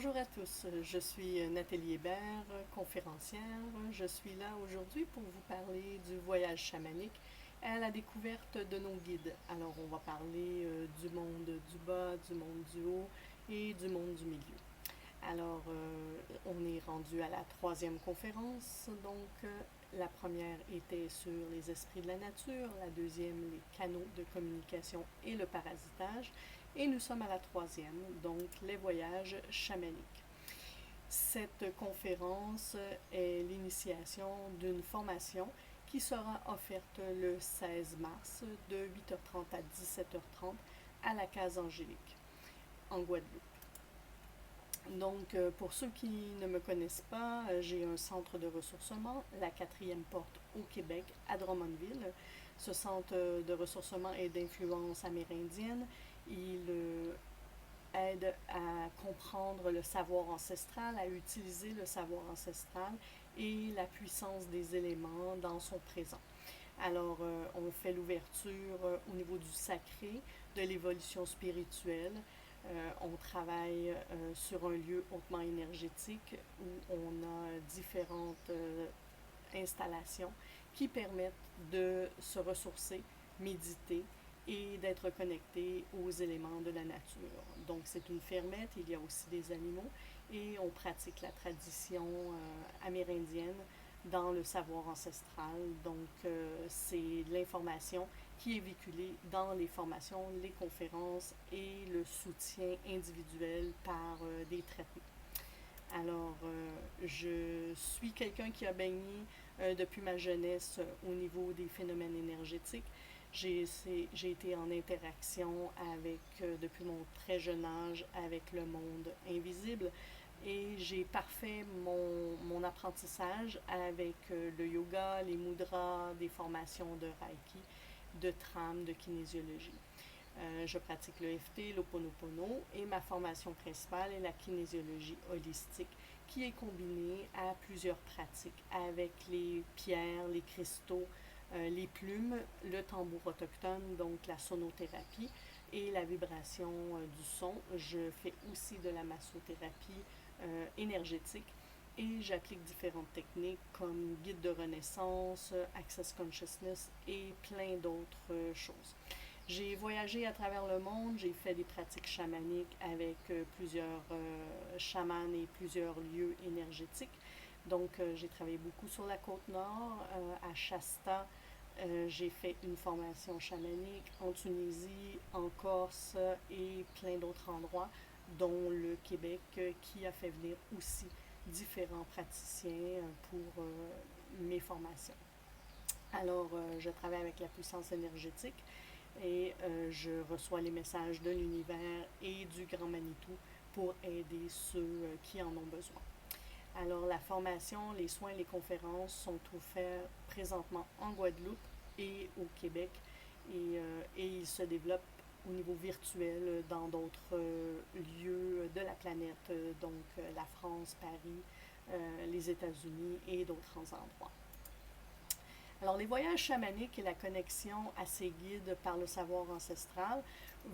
Bonjour à tous, je suis Nathalie Hébert, conférencière. Je suis là aujourd'hui pour vous parler du voyage chamanique à la découverte de nos guides. Alors on va parler du monde du bas, du monde du haut et du monde du milieu. Alors on est rendu à la troisième conférence, donc la première était sur les esprits de la nature, la deuxième les canaux de communication et le parasitage. Et nous sommes à la troisième, donc les voyages chamaniques. Cette conférence est l'initiation d'une formation qui sera offerte le 16 mars de 8h30 à 17h30 à la Case Angélique, en Guadeloupe. Donc, pour ceux qui ne me connaissent pas, j'ai un centre de ressourcement, la quatrième porte au Québec, à Drummondville. Ce centre de ressourcement est d'influence amérindienne. Il aide à comprendre le savoir ancestral, à utiliser le savoir ancestral et la puissance des éléments dans son présent. Alors, on fait l'ouverture au niveau du sacré, de l'évolution spirituelle. On travaille sur un lieu hautement énergétique où on a différentes installations qui permettent de se ressourcer, méditer et d'être connecté aux éléments de la nature. Donc c'est une fermette, il y a aussi des animaux et on pratique la tradition amérindienne dans le savoir ancestral. Donc c'est de l'information qui est véhiculée dans les formations, les conférences et le soutien individuel par des traitements. Alors, je suis quelqu'un qui a baigné depuis ma jeunesse au niveau des phénomènes énergétiques. J'ai été en interaction avec, depuis mon très jeune âge, avec le monde invisible et j'ai parfait mon apprentissage avec le yoga, les mudras, des formations de Reiki, de Tram, de kinésiologie. Je pratique le FT, l'Ho'oponopono et ma formation principale est la kinésiologie holistique qui est combinée à plusieurs pratiques avec les pierres, les cristaux, les plumes, le tambour autochtone, donc la sonothérapie et la vibration du son. Je fais aussi de la massothérapie énergétique et j'applique différentes techniques comme guide de renaissance, access consciousness et plein d'autres choses. J'ai voyagé à travers le monde, j'ai fait des pratiques chamaniques avec plusieurs chamans et plusieurs lieux énergétiques. Donc, j'ai travaillé beaucoup sur la côte nord, à Shasta. J'ai fait une formation chamanique en Tunisie, en Corse et plein d'autres endroits, dont le Québec, qui a fait venir aussi différents praticiens pour mes formations. Alors, je travaille avec la puissance énergétique et je reçois les messages de l'univers et du Grand Manitou pour aider ceux qui en ont besoin. Alors la formation, les soins, les conférences sont offerts présentement en Guadeloupe et au Québec et ils se développent au niveau virtuel dans d'autres lieux de la planète, donc la France, Paris, les États-Unis et d'autres endroits. Alors, les voyages chamaniques et la connexion à ces guides par le savoir ancestral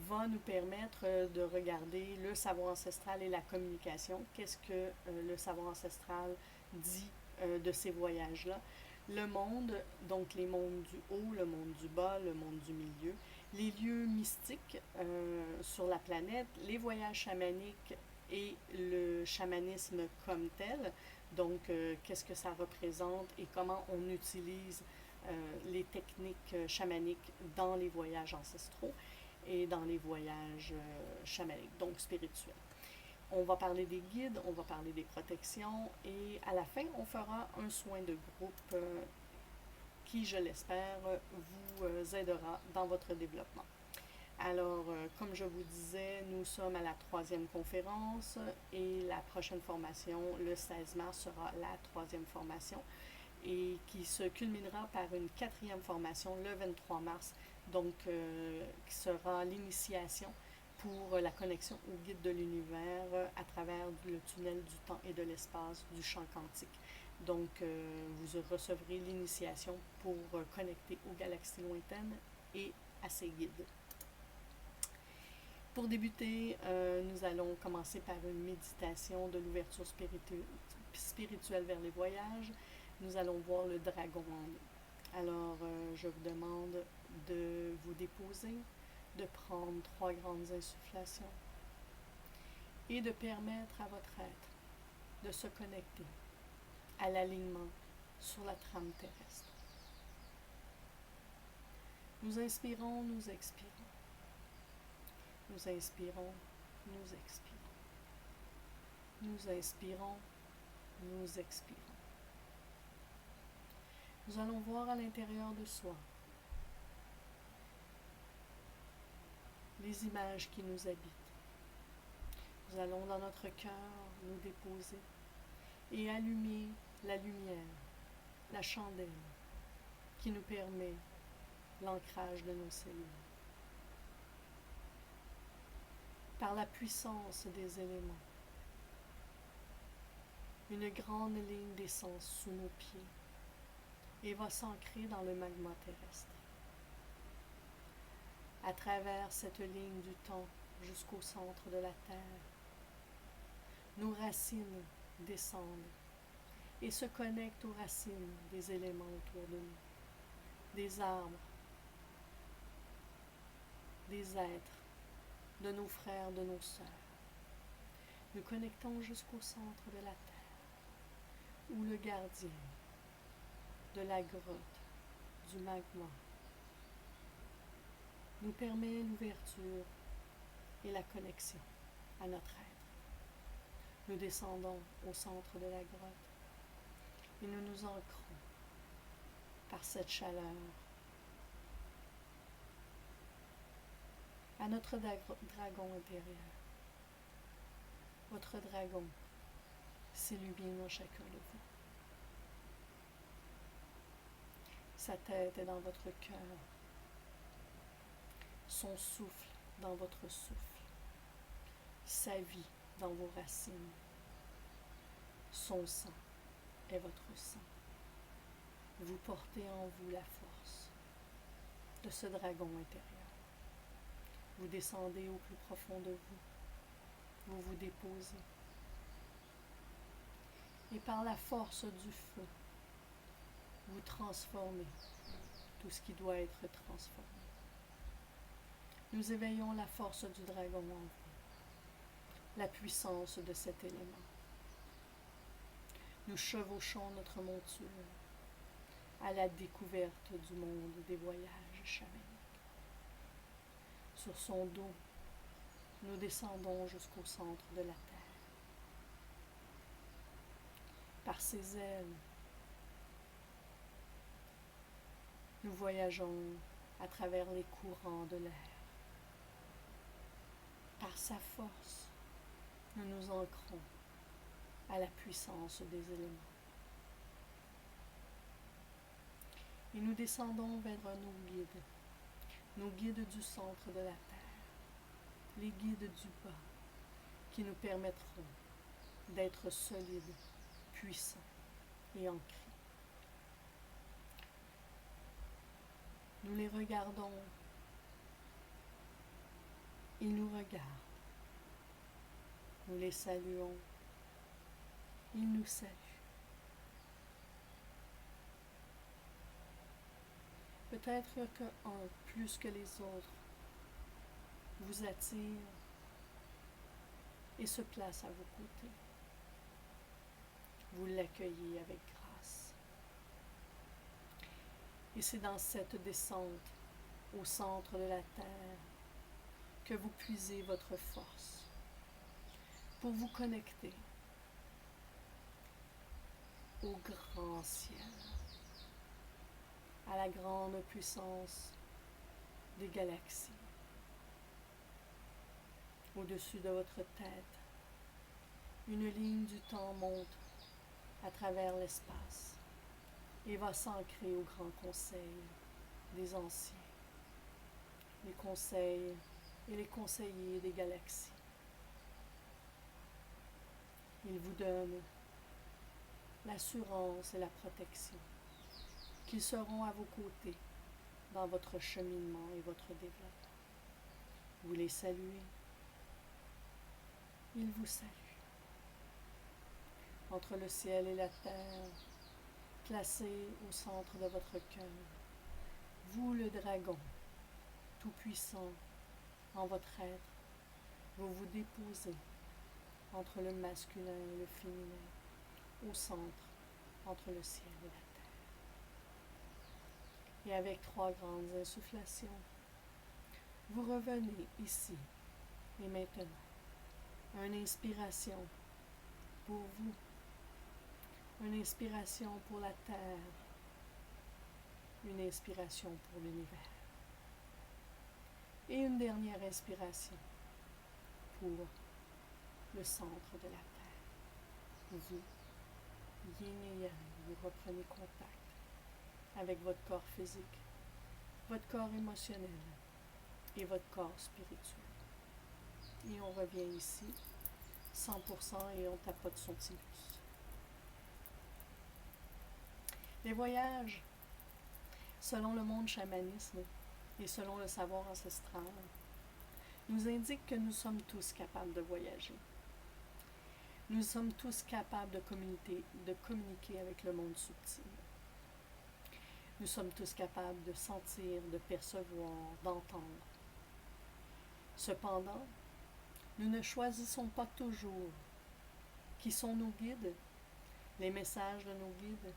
va nous permettre de regarder le savoir ancestral et la communication. Qu'est-ce que le savoir ancestral dit de ces voyages-là? Le monde, donc les mondes du haut, le monde du bas, le monde du milieu, les lieux mystiques sur la planète, les voyages chamaniques et le chamanisme comme tel. Donc, qu'est-ce que ça représente et comment on utilise les techniques chamaniques dans les voyages ancestraux et dans les voyages chamaniques, donc spirituels. On va parler des guides, on va parler des protections et à la fin, on fera un soin de groupe qui, je l'espère, vous aidera dans votre développement. Alors, comme je vous disais, nous sommes à la troisième conférence et la prochaine formation, le 16 mars, sera la troisième formation et qui se culminera par une quatrième formation le 23 mars, donc qui sera l'initiation pour la connexion au guide de l'univers à travers le tunnel du temps et de l'espace du champ quantique. Donc, vous recevrez l'initiation pour connecter aux galaxies lointaines et à ces guides. Pour débuter, nous allons commencer par une méditation de l'ouverture spirituelle vers les voyages. Nous allons voir le dragon en nous. Alors, je vous demande de vous déposer, de prendre 3 grandes insufflations et de permettre à votre être de se connecter à l'alignement sur la trame terrestre. Nous inspirons, nous expirons. Nous inspirons, nous expirons. Nous inspirons, nous expirons. Nous allons voir à l'intérieur de soi les images qui nous habitent. Nous allons dans notre cœur nous déposer et allumer la lumière, la chandelle qui nous permet l'ancrage de nos cellules. Par la puissance des éléments, une grande ligne descend sous nos pieds et va s'ancrer dans le magma terrestre. À travers cette ligne du temps jusqu'au centre de la Terre, nos racines descendent et se connectent aux racines des éléments autour de nous, des arbres, des êtres, de nos frères, de nos sœurs. Nous connectons jusqu'au centre de la Terre, où le gardien de la grotte, du magma, nous permet l'ouverture et la connexion à notre être. Nous descendons au centre de la grotte et nous nous ancrons par cette chaleur à notre dragon intérieur. Votre dragon s'illumine en chacun de vous. Sa tête est dans votre cœur, son souffle dans votre souffle, sa vie dans vos racines, son sang est votre sang. Vous portez en vous la force de ce dragon intérieur. Vous descendez au plus profond de vous, vous vous déposez, et par la force du feu, vous transformez tout ce qui doit être transformé. Nous éveillons la force du dragon en vous, la puissance de cet élément. Nous chevauchons notre monture à la découverte du monde des voyages chamaniques. Sur son dos, nous descendons jusqu'au centre de la terre. Par ses ailes, nous voyageons à travers les courants de l'air. Par sa force, nous nous ancrons à la puissance des éléments. Et nous descendons vers nos guides du centre de la Terre, les guides du bas, qui nous permettront d'être solides, puissants et ancrés. Nous les regardons, ils nous regardent. Nous les saluons, ils nous saluent. Peut-être qu'un plus que les autres vous attire et se place à vos côtés. Vous l'accueillez avec grâce. Et c'est dans cette descente au centre de la terre que vous puisez votre force pour vous connecter au grand ciel, à la grande puissance des galaxies. Au-dessus de votre tête, une ligne du temps monte à travers l'espace et va s'ancrer au grand conseil des anciens, les conseils et les conseillers des galaxies. Ils vous donnent l'assurance et la protection qu'ils seront à vos côtés dans votre cheminement et votre développement. Vous les saluez, Il vous salue. Entre le ciel et la terre, placé au centre de votre cœur, vous le dragon, tout-puissant en votre être, vous vous déposez entre le masculin et le féminin, au centre, entre le ciel et la terre. Et avec 3 grandes insufflations, vous revenez ici et maintenant. Une inspiration pour vous, une inspiration pour la terre, une inspiration pour l'univers. Et une dernière inspiration pour le centre de la terre. Vous, yin et yang, vous reprenez contact avec votre corps physique, votre corps émotionnel et votre corps spirituel. Et on revient ici, 100%, et on tapote son thymus. Les voyages, selon le monde chamanisme et selon le savoir ancestral, nous indiquent que nous sommes tous capables de voyager. Nous sommes tous capables de communiquer avec le monde subtil. Nous sommes tous capables de sentir, de percevoir, d'entendre. Cependant, nous ne choisissons pas toujours qui sont nos guides, les messages de nos guides.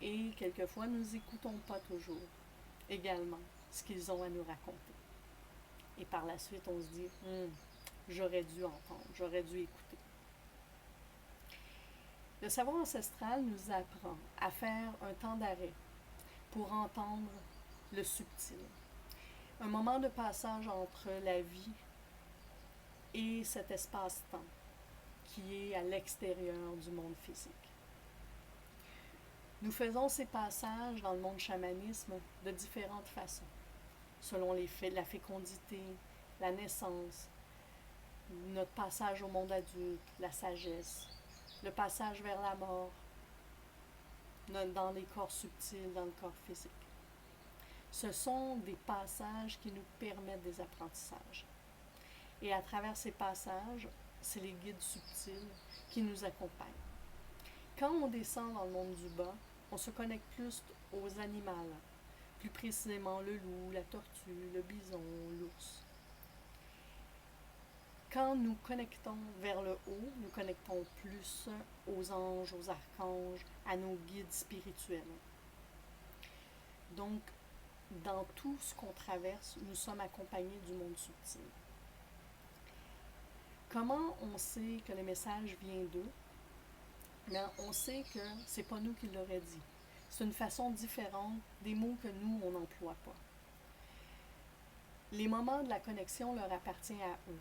Et quelquefois, nous n'écoutons pas toujours également ce qu'ils ont à nous raconter. Et par la suite, on se dit, j'aurais dû entendre, j'aurais dû écouter. Le savoir ancestral nous apprend à faire un temps d'arrêt pour entendre le subtil. Un moment de passage entre la vie et cet espace-temps qui est à l'extérieur du monde physique. Nous faisons ces passages dans le monde chamanisme de différentes façons, selon la fécondité, la naissance, notre passage au monde adulte, la sagesse, le passage vers la mort, dans les corps subtils, dans le corps physique. Ce sont des passages qui nous permettent des apprentissages. Et à travers ces passages, c'est les guides subtils qui nous accompagnent. Quand on descend dans le monde du bas, on se connecte plus aux animaux, plus précisément le loup, la tortue, le bison, l'ours. Quand nous connectons vers le haut, nous connectons plus aux anges, aux archanges, à nos guides spirituels. Donc, dans tout ce qu'on traverse, nous sommes accompagnés du monde subtil. Comment on sait que le message vient d'eux? Bien, on sait que c'est pas nous qui l'aurions dit. C'est une façon différente des mots que nous, on n'emploie pas. Les moments de la connexion leur appartiennent à eux,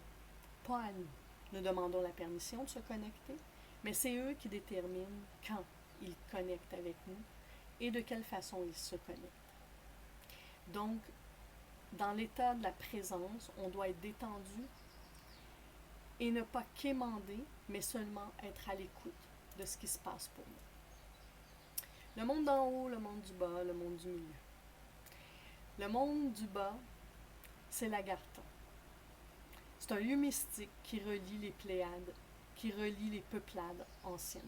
pas à nous. Nous demandons la permission de se connecter, mais c'est eux qui déterminent quand ils connectent avec nous et de quelle façon ils se connectent. Donc, dans l'état de la présence, on doit être détendu et ne pas quémander, mais seulement être à l'écoute de ce qui se passe pour nous. Le monde d'en haut, le monde du bas, le monde du milieu. Le monde du bas, c'est l'Agartha. C'est un lieu mystique qui relie les Pléiades, qui relie les peuplades anciennes.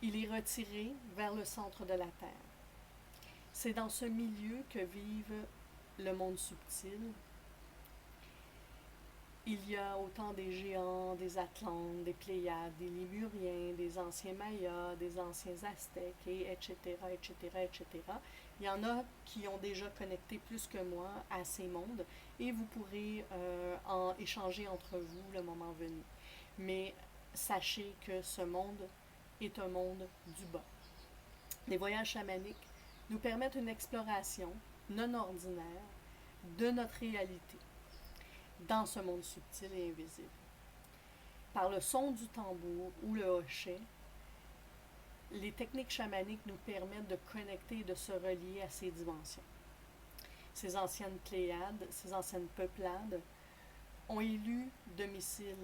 Il est retiré vers le centre de la Terre. C'est dans ce milieu que vivent le monde subtil. Il y a autant des géants, des Atlantes, des Pléiades, des Lémuriens, des anciens Mayas, des anciens Aztèques, et etc., etc., etc. Il y en a qui ont déjà connecté plus que moi à ces mondes et vous pourrez en échanger entre vous le moment venu. Mais sachez que ce monde est un monde du bas. Les voyages chamaniques nous permettent une exploration non ordinaire de notre réalité dans ce monde subtil et invisible. Par le son du tambour ou le hochet, les techniques chamaniques nous permettent de connecter et de se relier à ces dimensions. Ces anciennes Pléiades, ces anciennes peuplades ont élu domicile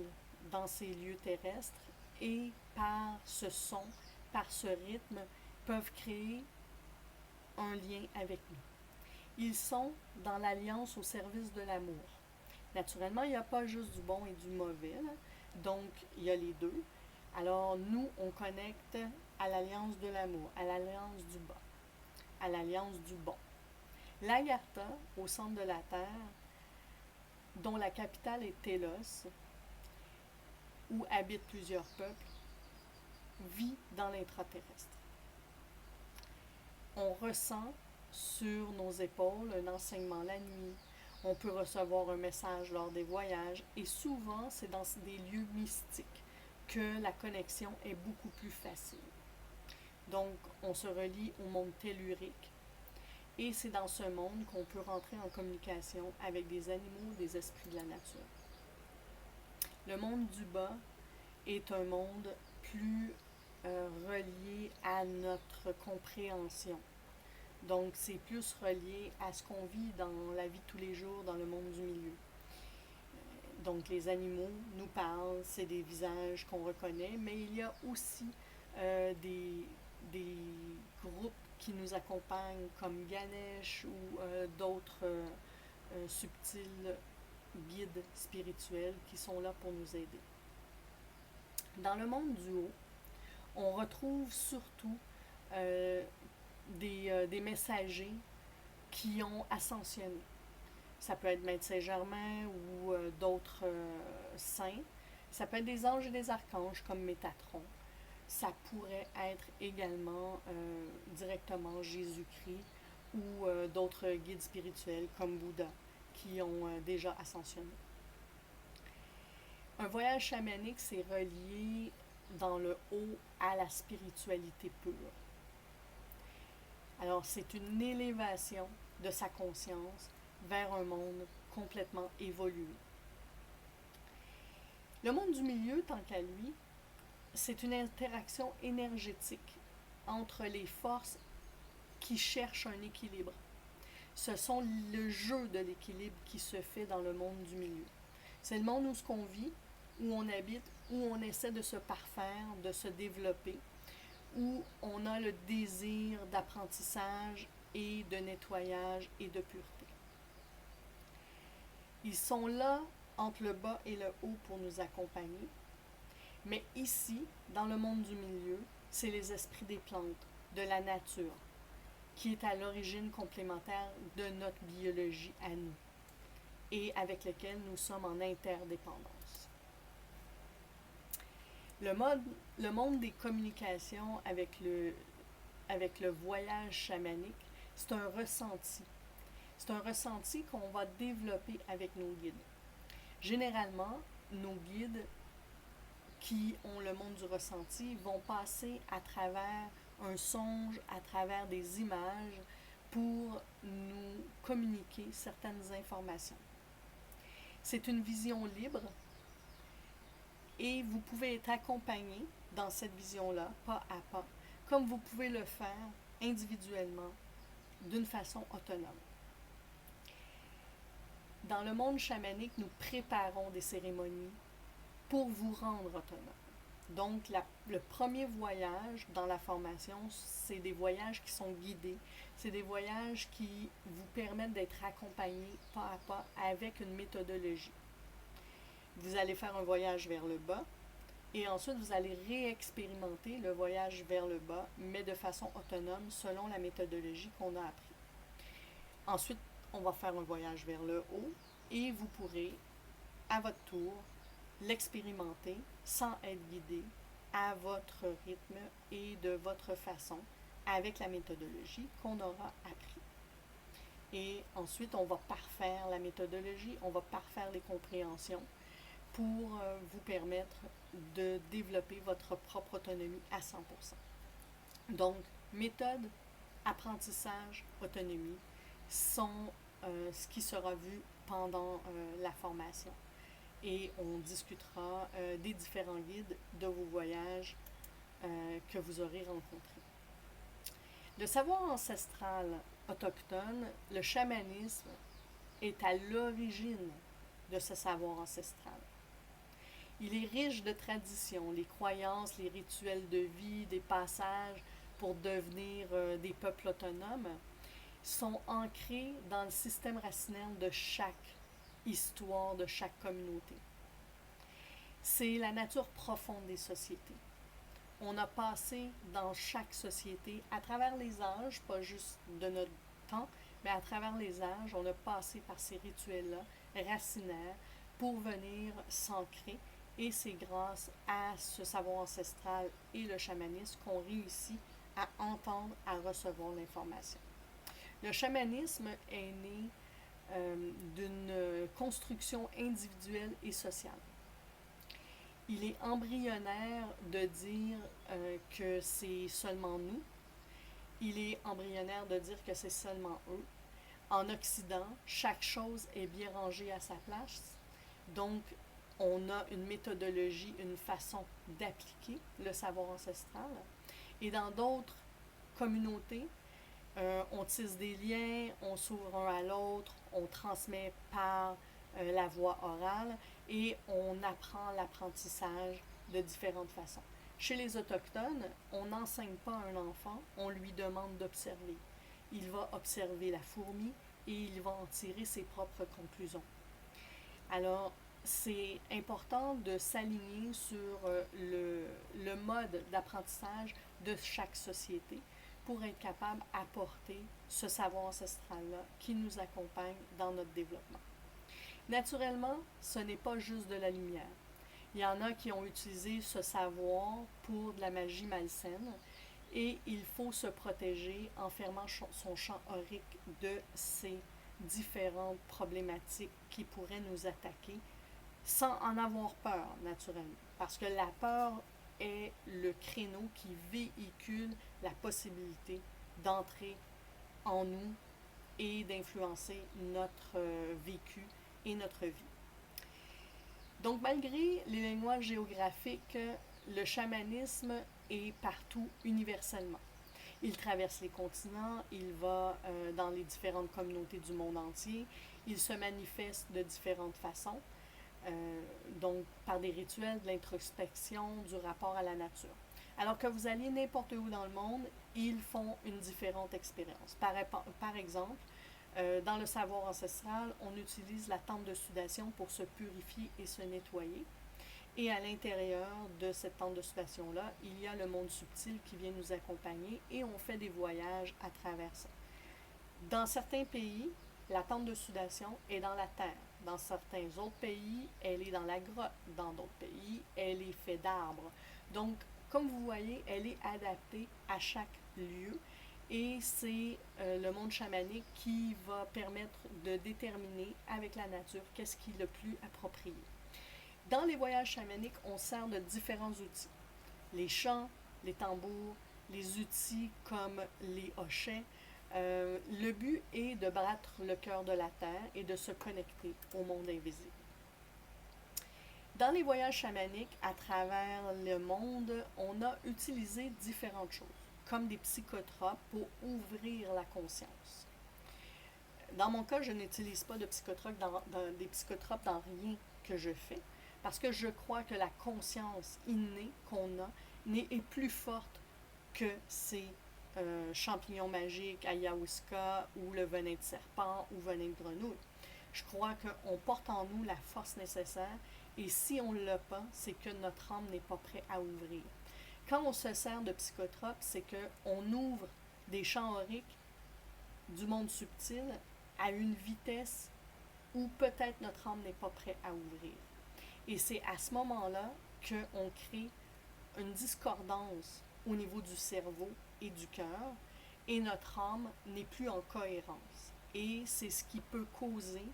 dans ces lieux terrestres et par ce son, par ce rythme, peuvent créer un lien avec nous. Ils sont dans l'alliance au service de l'amour. Naturellement, il n'y a pas juste du bon et du mauvais, là. Donc il y a les deux. Alors nous, on connecte à l'alliance de l'amour, à l'alliance du bas, à l'alliance du bon. L'Agartha, au centre de la Terre, dont la capitale est Télos, où habitent plusieurs peuples, vit dans l'intraterrestre. On ressent sur nos épaules un enseignement la nuit. On peut recevoir un message lors des voyages et souvent c'est dans des lieux mystiques que la connexion est beaucoup plus facile. Donc on se relie au monde tellurique et c'est dans ce monde qu'on peut rentrer en communication avec des animaux, des esprits de la nature. Le monde du bas est un monde plus relié à notre compréhension. Donc, c'est plus relié à ce qu'on vit dans la vie de tous les jours dans le monde du milieu. Donc, les animaux nous parlent, c'est des visages qu'on reconnaît, mais il y a aussi des groupes qui nous accompagnent, comme Ganesh ou d'autres subtils guides spirituels qui sont là pour nous aider. Dans le monde du haut, on retrouve surtout des messagers qui ont ascensionné. Ça peut être Maître Saint-Germain ou d'autres saints. Ça peut être des anges et des archanges comme Métatron. Ça pourrait être également directement Jésus-Christ ou d'autres guides spirituels comme Bouddha qui ont déjà ascensionné. Un voyage chamanique, c'est relié dans le haut à la spiritualité pure. Alors, c'est une élévation de sa conscience vers un monde complètement évolué. Le monde du milieu, tant qu'à lui, c'est une interaction énergétique entre les forces qui cherchent un équilibre. Ce sont le jeu de l'équilibre qui se fait dans le monde du milieu. C'est le monde où ce qu'on vit, où on habite, où on essaie de se parfaire, de se développer, où on a le désir d'apprentissage et de nettoyage et de pureté. Ils sont là entre le bas et le haut pour nous accompagner, mais ici, dans le monde du milieu, c'est les esprits des plantes, de la nature, qui est à l'origine complémentaire de notre biologie à nous et avec lequel nous sommes en interdépendance. Le monde des communications avec le voyage chamanique, c'est un ressenti. C'est un ressenti qu'on va développer avec nos guides. Généralement, nos guides qui ont le monde du ressenti vont passer à travers un songe, à travers des images pour nous communiquer certaines informations. C'est une vision libre et vous pouvez être accompagné dans cette vision-là, pas à pas, comme vous pouvez le faire individuellement, d'une façon autonome. Dans le monde chamanique, nous préparons des cérémonies pour vous rendre autonome. Donc, le premier voyage dans la formation, c'est des voyages qui sont guidés. C'est des voyages qui vous permettent d'être accompagnés pas à pas avec une méthodologie. Vous allez faire un voyage vers le bas et ensuite vous allez réexpérimenter le voyage vers le bas, mais de façon autonome selon la méthodologie qu'on a appris. Ensuite, on va faire un voyage vers le haut et vous pourrez, à votre tour, l'expérimenter sans être guidé, à votre rythme et de votre façon, avec la méthodologie qu'on aura appris. Et ensuite, on va parfaire la méthodologie, on va parfaire les compréhensions pour vous permettre de développer votre propre autonomie à 100%. Donc, méthode, apprentissage, autonomie sont ce qui sera vu pendant la formation. Et on discutera des différents guides de vos voyages que vous aurez rencontrés. Le savoir ancestral autochtone, le chamanisme, est à l'origine de ce savoir ancestral. Il est riche de traditions, les croyances, les rituels de vie, des passages pour devenir des peuples autonomes sont ancrés dans le système racinaire de chaque histoire de chaque communauté. C'est la nature profonde des sociétés. On a passé dans chaque société, à travers les âges, pas juste de notre temps, mais à travers les âges, on a passé par ces rituels-là, racinaires, pour venir s'ancrer. Et c'est grâce à ce savoir ancestral et le chamanisme qu'on réussit à entendre, à recevoir l'information. Le chamanisme est né d'une construction individuelle et sociale. Il est embryonnaire de dire que c'est seulement nous. Il est embryonnaire de dire que c'est seulement eux. En Occident, chaque chose est bien rangée à sa place. Donc, on a une méthodologie, une façon d'appliquer le savoir ancestral. Et dans d'autres communautés, on tisse des liens, on s'ouvre un à l'autre, on transmet par la voie orale et on apprend l'apprentissage de différentes façons. Chez les Autochtones, on n'enseigne pas à un enfant, on lui demande d'observer. Il va observer la fourmi et il va en tirer ses propres conclusions. Alors, c'est important de s'aligner sur le mode d'apprentissage de chaque société pour être capable d'apporter ce savoir ancestral-là qui nous accompagne dans notre développement. Naturellement, ce n'est pas juste de la lumière. Il y en a qui ont utilisé ce savoir pour de la magie malsaine et il faut se protéger en fermant son champ aurique de ces différentes problématiques qui pourraient nous attaquer sans en avoir peur, naturellement. Parce que la peur est le créneau qui véhicule la possibilité d'entrer en nous et d'influencer notre vécu et notre vie. Donc, malgré l'éloignement géographique, le chamanisme est partout universellement. Il traverse les continents, il va dans les différentes communautés du monde entier, il se manifeste de différentes façons, donc par des rituels, de l'introspection, du rapport à la nature. Alors que vous alliez n'importe où dans le monde, ils font une différente expérience. Par exemple, dans le savoir ancestral, on utilise la tente de sudation pour se purifier et se nettoyer. Et à l'intérieur de cette tente de sudation-là, il y a le monde subtil qui vient nous accompagner et on fait des voyages à travers ça. Dans certains pays, la tente de sudation est dans la terre. Dans certains autres pays, elle est dans la grotte. Dans d'autres pays, elle est faite d'arbres. Donc, comme vous voyez, elle est adaptée à chaque lieu. Et c'est le monde chamanique qui va permettre de déterminer avec la nature qu'est-ce qui est le plus approprié. Dans les voyages chamaniques, on sert de différents outils. Les chants, les tambours, les outils comme les hochets. Le but est de battre le cœur de la terre et de se connecter au monde invisible. Dans les voyages chamaniques à travers le monde, on a utilisé différentes choses, comme des psychotropes pour ouvrir la conscience. Dans mon cas, je n'utilise pas de des psychotropes dans rien que je fais, parce que je crois que la conscience innée qu'on a est plus forte que ces champignons magiques, ayahuasca ou le venin de serpent ou venin de grenouille. Je crois qu'on porte en nous la force nécessaire et si on ne l'a pas, c'est que notre âme n'est pas prête à ouvrir. Quand on se sert de psychotropes, c'est qu'on ouvre des champs auriques du monde subtil à une vitesse où peut-être notre âme n'est pas prête à ouvrir. Et c'est à ce moment-là qu'on crée une discordance au niveau du cerveau et du cœur, et notre âme n'est plus en cohérence. Et c'est ce qui peut causer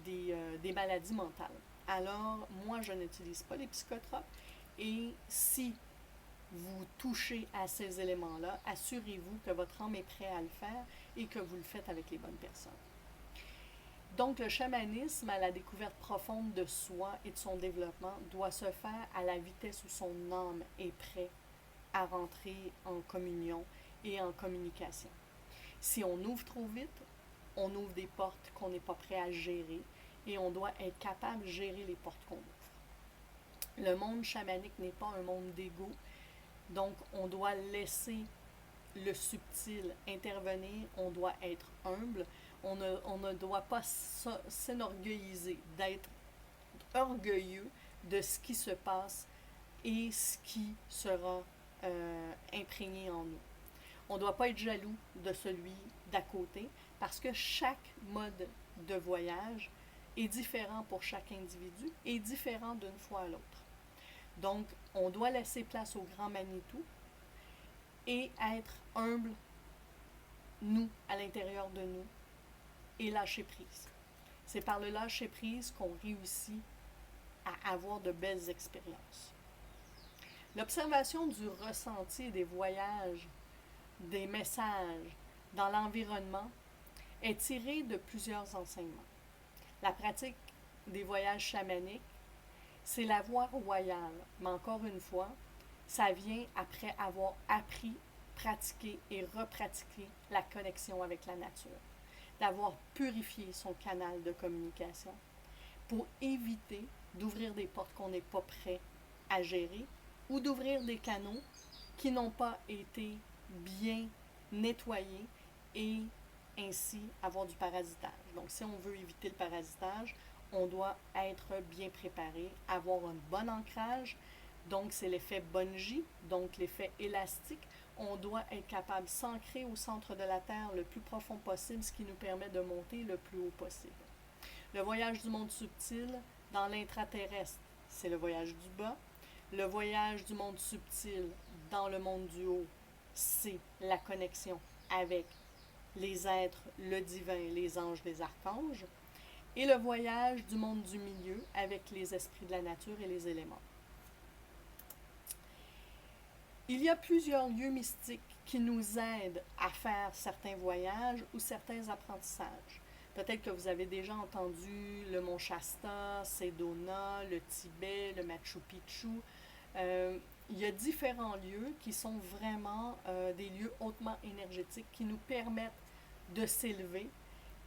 des maladies mentales. Alors, moi, je n'utilise pas les psychotropes, et si vous touchez à ces éléments-là, assurez-vous que votre âme est prête à le faire et que vous le faites avec les bonnes personnes. Donc, le chamanisme, à la découverte profonde de soi et de son développement, doit se faire à la vitesse où son âme est prête à rentrer en communion et en communication. Si on ouvre trop vite, on ouvre des portes qu'on n'est pas prêt à gérer et on doit être capable de gérer les portes qu'on ouvre. Le monde chamanique n'est pas un monde d'ego, donc on doit laisser le subtil intervenir, on doit être humble, On ne doit pas s'enorgueilliser, d'être orgueilleux de ce qui se passe et ce qui sera imprégné en nous. On ne doit pas être jaloux de celui d'à côté parce que chaque mode de voyage est différent pour chaque individu et différent d'une fois à l'autre. Donc, on doit laisser place au grand Manitou et être humble, nous, à l'intérieur de nous, et lâcher prise. C'est par le lâcher prise qu'on réussit à avoir de belles expériences. L'observation du ressenti et des voyages, des messages dans l'environnement est tirée de plusieurs enseignements. La pratique des voyages chamaniques, c'est la voie royale, mais encore une fois, ça vient après avoir appris, pratiqué et repratiqué la connexion avec la nature, d'avoir purifié son canal de communication pour éviter d'ouvrir des portes qu'on n'est pas prêt à gérer ou d'ouvrir des canaux qui n'ont pas été bien nettoyés et ainsi avoir du parasitage. Donc, si on veut éviter le parasitage, on doit être bien préparé, avoir un bon ancrage. Donc, c'est l'effet bungee, donc l'effet élastique. On doit être capable de s'ancrer au centre de la Terre le plus profond possible, ce qui nous permet de monter le plus haut possible. Le voyage du monde subtil dans l'intraterrestre, c'est le voyage du bas. Le voyage du monde subtil dans le monde du haut, c'est la connexion avec les êtres, le divin, les anges, les archanges. Et le voyage du monde du milieu avec les esprits de la nature et les éléments. Il y a plusieurs lieux mystiques qui nous aident à faire certains voyages ou certains apprentissages. Peut-être que vous avez déjà entendu le mont Shasta, Sedona, le Tibet, le Machu Picchu. Il y a différents lieux qui sont vraiment des lieux hautement énergétiques qui nous permettent de s'élever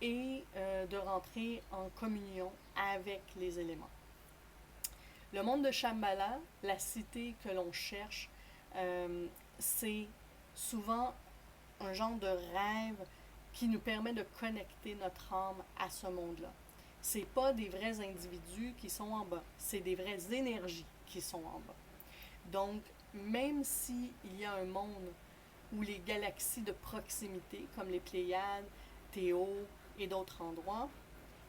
et de rentrer en communion avec les éléments. Le monde de Shambhala, la cité que l'on cherche, c'est souvent un genre de rêve qui nous permet de connecter notre âme à ce monde-là. Ce n'est pas des vrais individus qui sont en bas, c'est des vraies énergies qui sont en bas. Donc, même s'il y a un monde où les galaxies de proximité, comme les Pléiades, Théo et d'autres endroits,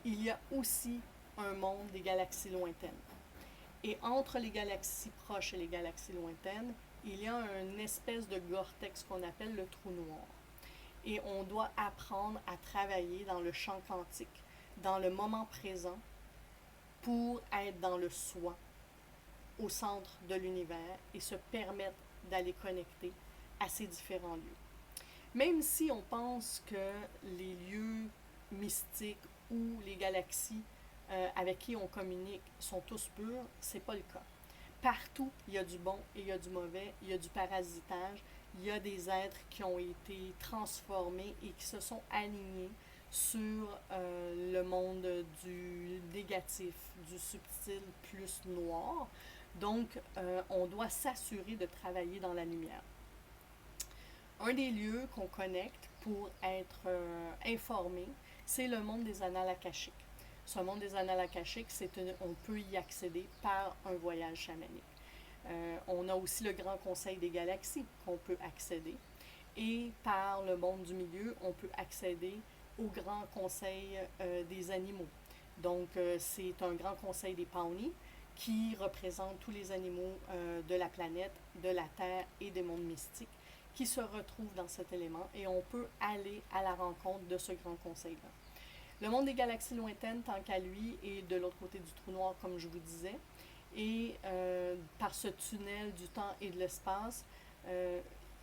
il y a aussi un monde des galaxies lointaines. Et entre les galaxies proches et les galaxies lointaines, il y a une espèce de vortex qu'on appelle le trou noir. Et on doit apprendre à travailler dans le champ quantique, dans le moment présent, pour être dans le soi, au centre de l'univers, et se permettre d'aller connecter à ces différents lieux. Même si on pense que les lieux mystiques ou les galaxies avec qui on communique sont tous purs, c'est pas le cas. Partout, il y a du bon et il y a du mauvais, il y a du parasitage, il y a des êtres qui ont été transformés et qui se sont alignés sur le monde du négatif, du subtil plus noir. Donc, on doit s'assurer de travailler dans la lumière. Un des lieux qu'on connecte pour être informé, c'est le monde des annales akashiques. Ce monde des annales akashiques, on peut y accéder par un voyage chamanique. On a aussi le Grand Conseil des Galaxies qu'on peut accéder. Et par le monde du milieu, on peut accéder au Grand Conseil des animaux. Donc, c'est un Grand Conseil des Pawnee qui représente tous les animaux de la planète, de la Terre et des mondes mystiques qui se retrouvent dans cet élément et on peut aller à la rencontre de ce grand conseil-là. Le monde des galaxies lointaines, tant qu'à lui, est de l'autre côté du trou noir, comme je vous disais, et par ce tunnel du temps et de l'espace,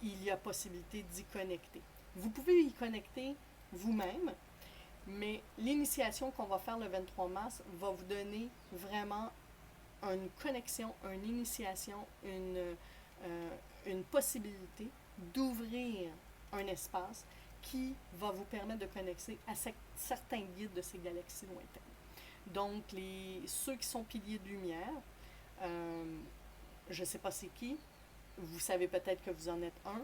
il y a possibilité d'y connecter. Vous pouvez y connecter vous-même, mais l'initiation qu'on va faire le 23 mars va vous donner vraiment une connexion, une initiation, une possibilité d'ouvrir un espace qui va vous permettre de connecter à certains guides de ces galaxies lointaines. Donc, ceux qui sont piliers de lumière, je ne sais pas c'est qui, vous savez peut-être que vous en êtes un,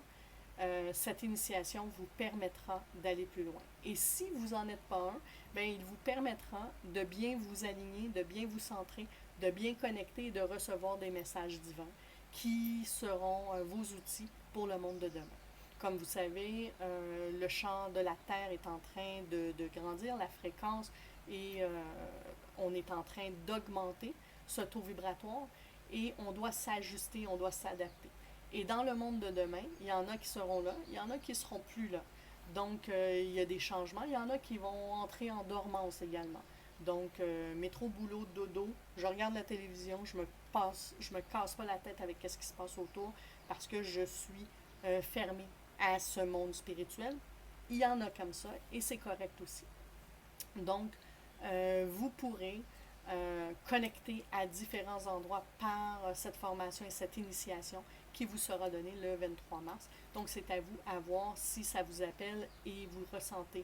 cette initiation vous permettra d'aller plus loin. Et si vous n'en êtes pas un, bien, il vous permettra de bien vous aligner, de bien vous centrer, de bien connecter et de recevoir des messages divins qui seront vos outils pour le monde de demain. Comme vous savez, le champ de la Terre est en train de grandir, la fréquence, et on est en train d'augmenter ce taux vibratoire et on doit s'ajuster, on doit s'adapter. Et dans le monde de demain, il y en a qui seront là, il y en a qui ne seront plus là. Donc, il y a des changements. Il y en a qui vont entrer en dormance également. Donc, métro, boulot, dodo, je regarde la télévision, je me casse pas la tête avec ce qui se passe autour parce que je suis fermée à ce monde spirituel. Il y en a comme ça et c'est correct aussi. Donc, vous pourrez connecter à différents endroits par cette formation et cette initiation qui vous sera donnée le 23 mars. Donc, c'est à vous à voir si ça vous appelle et vous ressentez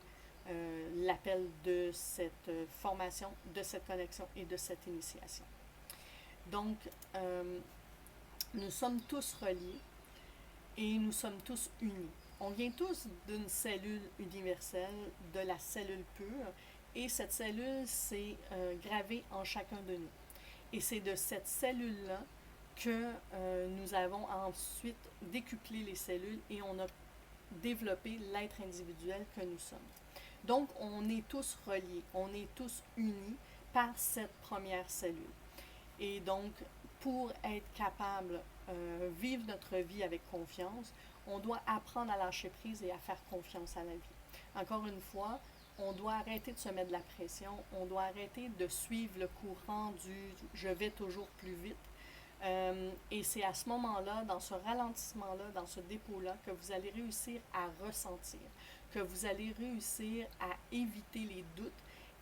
l'appel de cette formation, de cette connexion et de cette initiation. Donc, nous sommes tous reliés et nous sommes tous unis. On vient tous d'une cellule universelle, de la cellule pure, et cette cellule, c'est gravé en chacun de nous. Et c'est de cette cellule-là que nous avons ensuite décuplé les cellules et on a développé l'être individuel que nous sommes. Donc, on est tous reliés, on est tous unis par cette première cellule. Et donc, pour être capable de vivre notre vie avec confiance, on doit apprendre à lâcher prise et à faire confiance à la vie. Encore une fois, on doit arrêter de se mettre de la pression, on doit arrêter de suivre le courant du « je vais toujours plus vite ». Et c'est à ce moment-là, dans ce ralentissement-là, dans ce dépôt-là, que vous allez réussir à ressentir, que vous allez réussir à éviter les doutes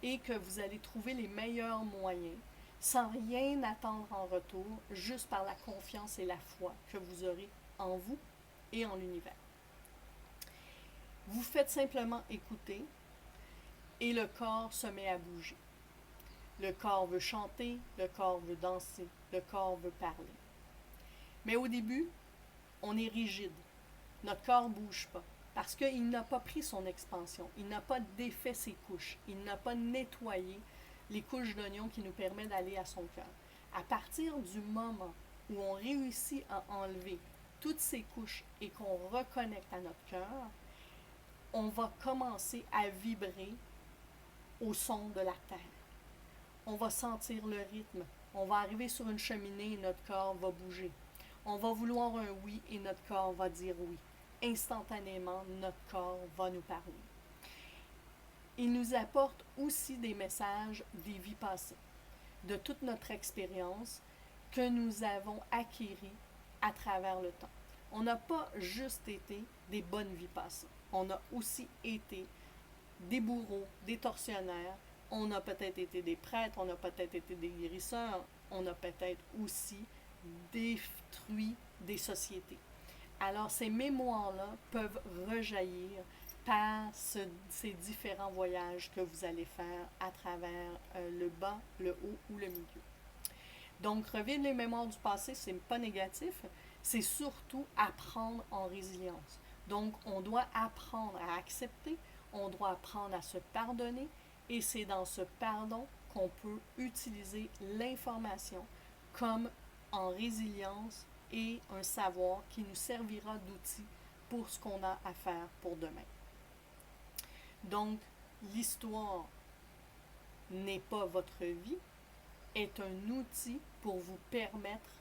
et que vous allez trouver les meilleurs moyens, sans rien attendre en retour, juste par la confiance et la foi que vous aurez en vous et en l'univers. Vous faites simplement écouter et le corps se met à bouger. Le corps veut chanter, le corps veut danser, le corps veut parler. Mais au début, on est rigide. Notre corps ne bouge pas parce qu'il n'a pas pris son expansion, il n'a pas défait ses couches, il n'a pas nettoyé les couches d'oignon qui nous permettent d'aller à son cœur. À partir du moment où on réussit à enlever toutes ces couches et qu'on reconnecte à notre cœur, on va commencer à vibrer au son de la terre. On va sentir le rythme. On va arriver sur une cheminée et notre corps va bouger. On va vouloir un oui et notre corps va dire oui. Instantanément, notre corps va nous parler. Il nous apporte aussi des messages des vies passées, de toute notre expérience que nous avons acquérie à travers le temps. On n'a pas juste été des bonnes vies passées. On a aussi été des bourreaux, des tortionnaires. On a peut-être été des prêtres, on a peut-être été des guérisseurs, on a peut-être aussi détruit des sociétés. Alors, ces mémoires-là peuvent rejaillir par ces différents voyages que vous allez faire à travers le bas, le haut ou le milieu. Donc, revivre les mémoires du passé, c'est pas négatif, c'est surtout apprendre en résilience. Donc, on doit apprendre à accepter, on doit apprendre à se pardonner, et c'est dans ce pardon qu'on peut utiliser l'information comme en résilience et un savoir qui nous servira d'outil pour ce qu'on a à faire pour demain. Donc, l'histoire n'est pas votre vie, est un outil pour vous permettre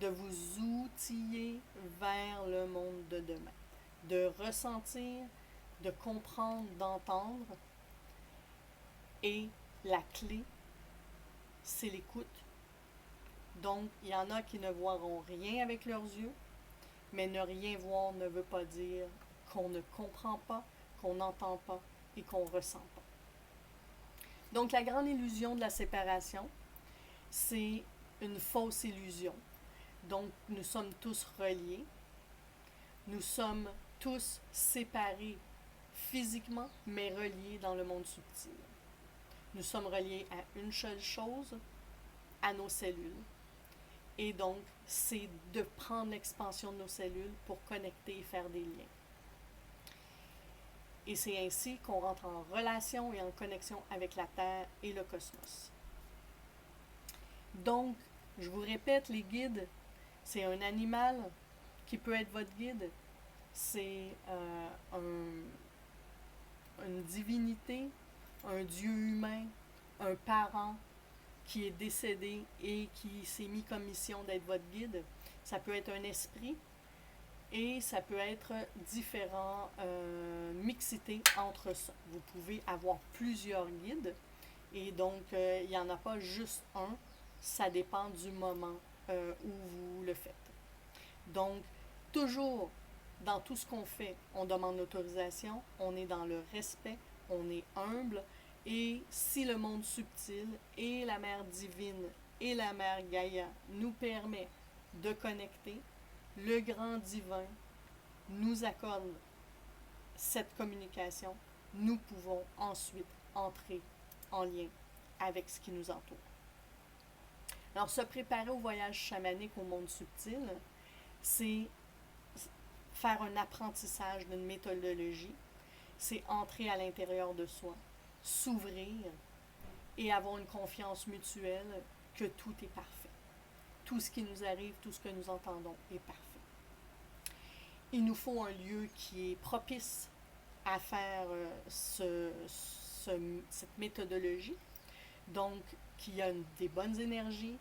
de vous outiller vers le monde de demain, de ressentir, de comprendre, d'entendre. Et la clé, c'est l'écoute. Donc, il y en a qui ne verront rien avec leurs yeux, mais ne rien voir ne veut pas dire qu'on ne comprend pas, qu'on n'entend pas et qu'on ne ressent pas. Donc, la grande illusion de la séparation, c'est une fausse illusion. Donc, nous sommes tous reliés. Nous sommes tous séparés physiquement, mais reliés dans le monde subtil. Nous sommes reliés à une seule chose, à nos cellules. Et donc, c'est de prendre l'expansion de nos cellules pour connecter et faire des liens. Et c'est ainsi qu'on rentre en relation et en connexion avec la Terre et le cosmos. Donc, je vous répète, les guides, c'est un animal qui peut être votre guide. C'est une divinité, un dieu humain, un parent qui est décédé et qui s'est mis comme mission d'être votre guide. Ça peut être un esprit et ça peut être différents mixités entre ça. Vous pouvez avoir plusieurs guides et donc il n'y en a pas juste un. Ça dépend du moment où vous le faites. Donc, toujours dans tout ce qu'on fait, on demande l'autorisation, on est dans le respect, on est humble. Et si le monde subtil et la mère divine et la mère Gaïa nous permet de connecter, le grand divin nous accorde cette communication, nous pouvons ensuite entrer en lien avec ce qui nous entoure. Alors, se préparer au voyage chamanique au monde subtil, c'est faire un apprentissage d'une méthodologie, c'est entrer à l'intérieur de soi, s'ouvrir et avoir une confiance mutuelle que tout est parfait. Tout ce qui nous arrive, tout ce que nous entendons est parfait. Il nous faut un lieu qui est propice à faire cette méthodologie, donc qui a des bonnes énergies,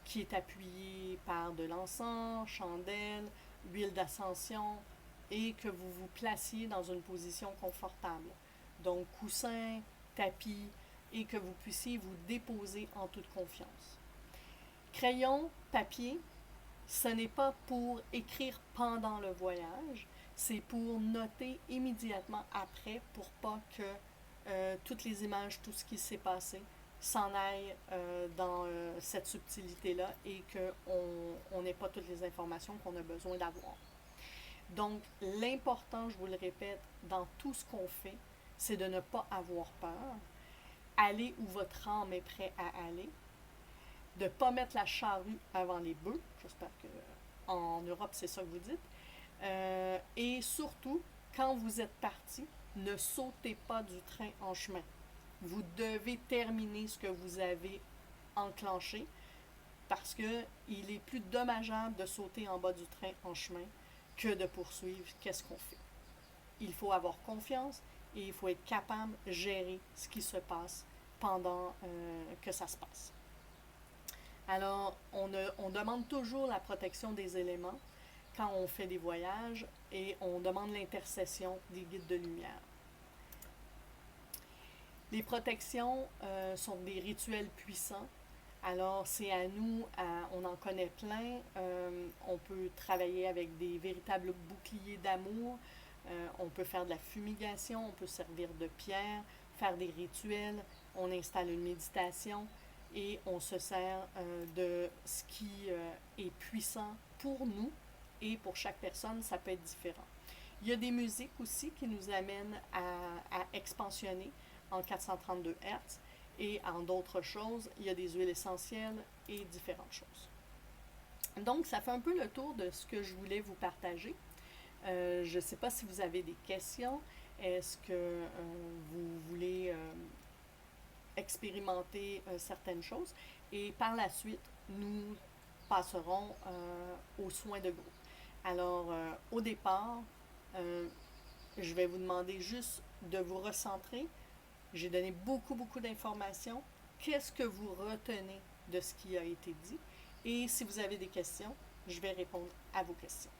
qui est appuyé par de l'encens, chandelle, huile d'ascension, et que vous vous placiez dans une position confortable. Donc, coussin, tapis, et que vous puissiez vous déposer en toute confiance. Crayon, papier, ce n'est pas pour écrire pendant le voyage, c'est pour noter immédiatement après pour pas que toutes les images, tout ce qui s'est passé, s'en aille dans cette subtilité-là et qu'on n'ait pas toutes les informations qu'on a besoin d'avoir. Donc, l'important, je vous le répète, dans tout ce qu'on fait, c'est de ne pas avoir peur, aller où votre âme est prête à aller, de ne pas mettre la charrue avant les bœufs, j'espère qu'en Europe c'est ça que vous dites, et surtout, quand vous êtes parti, ne sautez pas du train en chemin. Vous devez terminer ce que vous avez enclenché parce qu'il est plus dommageable de sauter en bas du train en chemin que de poursuivre qu'est-ce qu'on fait. Il faut avoir confiance et il faut être capable de gérer ce qui se passe pendant que ça se passe. Alors, on demande toujours la protection des éléments quand on fait des voyages et on demande l'intercession des guides de lumière. Les protections sont des rituels puissants. Alors, c'est à nous, on en connaît plein. On peut travailler avec des véritables boucliers d'amour. On peut faire de la fumigation, on peut servir de pierre, faire des rituels. On installe une méditation et on se sert de ce qui est puissant pour nous et pour chaque personne, ça peut être différent. Il y a des musiques aussi qui nous amènent à expansionner en 432 Hz et en d'autres choses, il y a des huiles essentielles et différentes choses. Donc, ça fait un peu le tour de ce que je voulais vous partager. Je ne sais pas si vous avez des questions. Est-ce que vous voulez expérimenter certaines choses? Et par la suite, nous passerons aux soins de groupe. Alors, au départ, je vais vous demander juste de vous recentrer. J'ai donné beaucoup d'informations. Qu'est-ce que vous retenez de ce qui a été dit? Et si vous avez des questions, je vais répondre à vos questions.